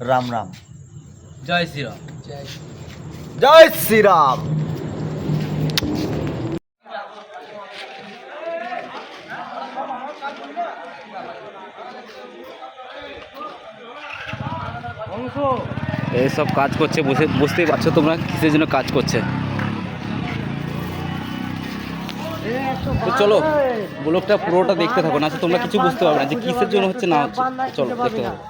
রাম রাম। জয় শ্রীরাম। জয় শ্রীরাম। এইসব কাজ করছে, বুঝতেই পারছো তোমরা কিসের জন্য কাজ করছে। তো চলো ব্লগটা পুরোটা দেখতে থাকো, না তোমরা কিছু বুঝতে পারবে না যে কিসের জন্য হচ্ছে না হচ্ছে। চলো দেখতে থাকো।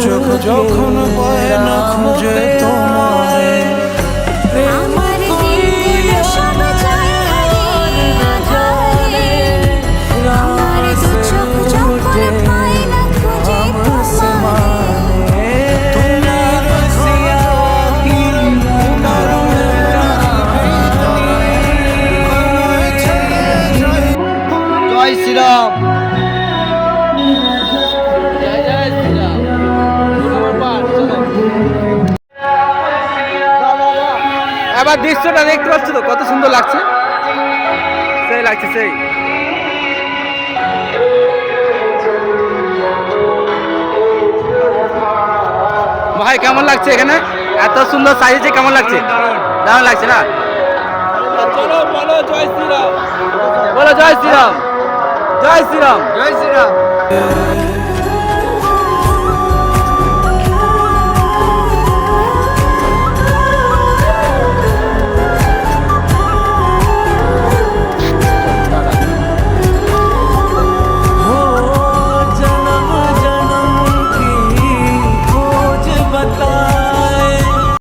চোখ যখন পায় না খুঁজে তোমায়, আমার দিনগুলো সব যায় হারিয়ে আঁধারে, আমার দু চোখ যখন পায় না খুঁজে তোমায়, তুমি রসিয়া জয় শ্রীরাম। এবার দৃশ্যটা দেখতে পাচ্ছ তো কত সুন্দর লাগছে, সেই লাগছে সেই। ভাই কেমন লাগছে এখানে, এত সুন্দর সাজিয়েছে, কেমন লাগছে? দারুণ লাগছে না? চলো বলো জয় শ্রীরাম, বলো জয় শ্রীরাম, জয় শ্রীরাম, জয় শ্রীরাম।